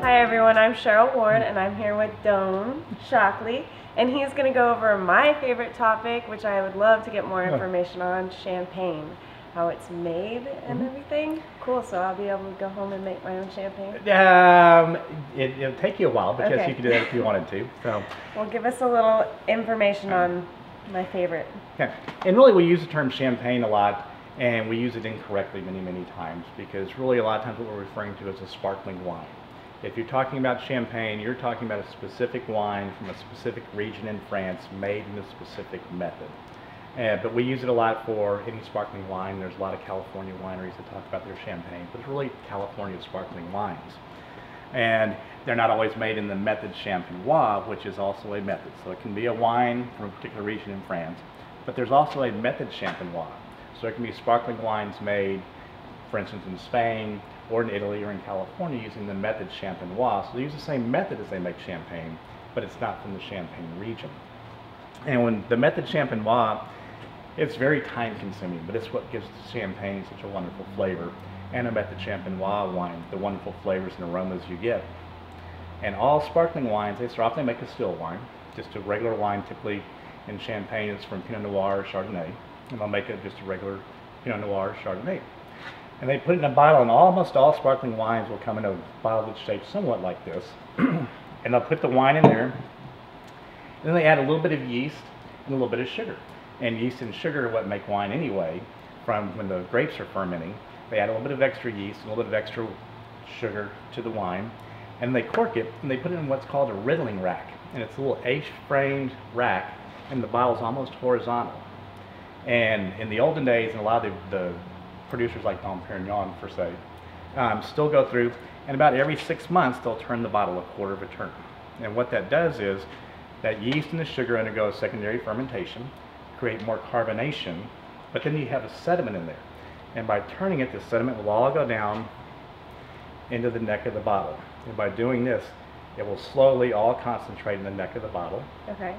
Hi everyone, I'm Cheryl Ward and I'm here with Doan Shockley, and he's going to go over my favorite topic, which I would love to get more information on, champagne, how it's made and everything. Cool, so I'll be able to go home and make my own champagne? It'll take you a while, but yes, you can do that if you wanted to. So, well, give us a little information on my favorite. Okay, and really we use the term champagne a lot, and we use it incorrectly many times, because really a lot of times what we're referring to is a sparkling wine. If you're talking about champagne, you're talking about a specific wine from a specific region in France made in a specific method. But we use it a lot for any sparkling wine. There's a lot of California wineries that talk about their champagne, but it's really California sparkling wines. And they're not always made in the method champenois, which is also a method. So it can be a wine from a particular region in France, but there's also a method champenois. So it can be sparkling wines made, for instance, in Spain, or in Italy, or in California, using the method champenois. So they use the same method as they make champagne, but it's not from the Champagne region. And when the method champenois, it's very time consuming, but it's what gives the champagne such a wonderful flavor. And a method champenois wine, the wonderful flavors and aromas you get. And all sparkling wines, they start off, they make a still wine, just a regular wine. Typically in Champagne, it's from Pinot Noir or Chardonnay, and they'll make it just a regular Pinot Noir or Chardonnay. And they put it in a bottle, and almost all sparkling wines will come in a bottle that's shaped somewhat like this. And they'll put the wine in there, and then they add a little bit of yeast and a little bit of sugar. And yeast and sugar are what make wine anyway, from when the grapes are fermenting. They add a little bit of extra yeast, a little bit of extra sugar to the wine, and they cork it, and they put it in what's called a riddling rack. And it's a little H-framed rack, and the bottle's almost horizontal. And in the olden days, and a lot of the producers like Dom Perignon, per se, still go through, and about every 6 months, they'll turn the bottle a quarter of a turn. And what that does is, that yeast and the sugar undergo secondary fermentation, create more carbonation, but then you have a sediment in there. And by turning it, the sediment will all go down into the neck of the bottle. And by doing this, it will slowly all concentrate in the neck of the bottle. Okay.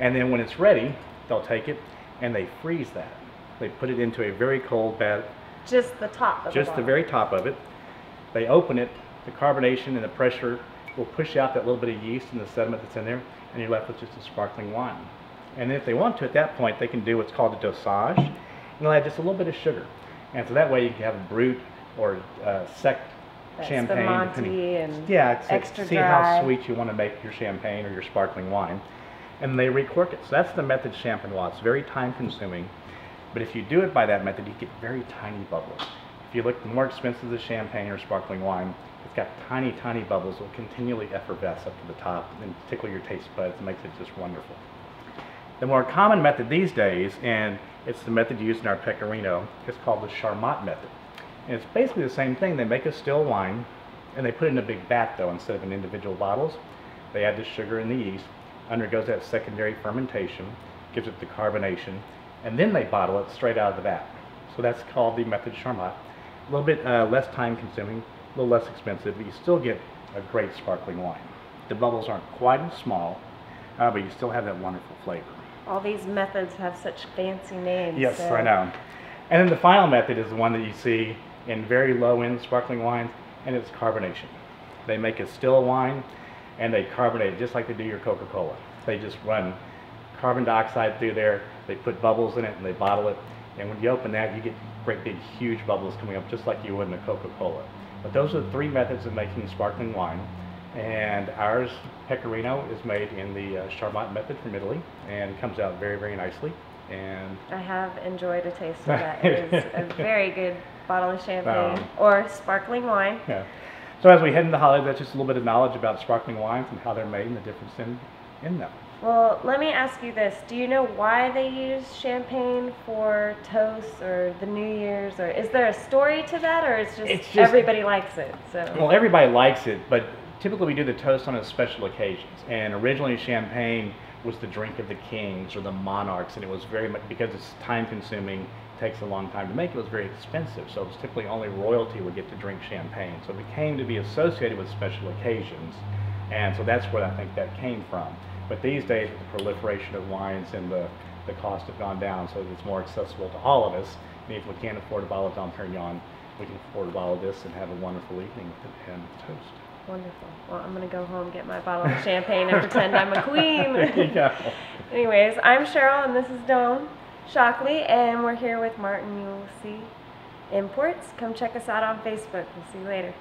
And then when it's ready, they'll take it and they freeze that. They put it into a very cold bed. Just the top of Just the very top of it. They open it, the carbonation and the pressure will push out that little bit of yeast and the sediment that's in there, and you're left with just a sparkling wine. And if they want to, at that point, they can do what's called a dosage, and they'll add just a little bit of sugar. And so that way you can have a brut or sec champagne. Monty and extra see dry. How sweet you want to make your champagne or your sparkling wine. And they recork it. So that's the method champenois. It's very time consuming. But if you do it by that method, you get very tiny bubbles. If you look, the more expensive the champagne or sparkling wine, it's got tiny bubbles that will continually effervesce up to the top and tickle your taste buds and makes it just wonderful. The more common method these days, and it's the method used in our Pecorino, is called the Charmat method. And it's basically the same thing. They make a still wine, and they put it in a big vat though, instead of in individual bottles. They add the sugar and the yeast, undergoes that secondary fermentation, gives it the carbonation, and then they bottle it straight out of the vat. So that's called the method Charmat. A little bit less time consuming, a little less expensive, but you still get a great sparkling wine. The bubbles aren't quite as small, but you still have that wonderful flavor. All these methods have such fancy names. Yes, so. I know. And then the final method is the one that you see in very low-end sparkling wines, and it's carbonation. They make a still wine, and they carbonate it just like they do your Coca-Cola. They just run carbon dioxide through there, they put bubbles in it, and they bottle it. And when you open that, you get great big huge bubbles coming up just like you would in a Coca-Cola. But those are the three methods of making sparkling wine. And ours, Pecorino, is made in the Charmat method from Italy, and comes out very nicely. And I have enjoyed a taste of that. It is a very good bottle of champagne or sparkling wine. Yeah. So as we head into holidays, that's just a little bit of knowledge about sparkling wines and how they're made and the difference in them. Well, let me ask you this. Do you know why they use champagne for toasts or the New Year's? Or is there a story to that, or it's just everybody likes it? So. Well, everybody likes it, but typically we do the toast on special occasions. And originally champagne was the drink of the kings or the monarchs, and it was very much, because it's time consuming, takes a long time to make, it was very expensive. So it was typically only royalty would get to drink champagne. So it became to be associated with special occasions. And so that's where I think that came from. But these days, with the proliferation of wines and the cost have gone down, so that it's more accessible to all of us. And if we can't afford a bottle of Dom Perignon, we can afford a bottle of this and have a wonderful evening with it and toast. Wonderful. Well, I'm going to go home, get my bottle of champagne, and pretend I'm a queen. There you go. Anyways, I'm Cheryl, and this is Doan Shockley, and we're here with Martin Ulisse Imports. Come check us out on Facebook. We'll see you later.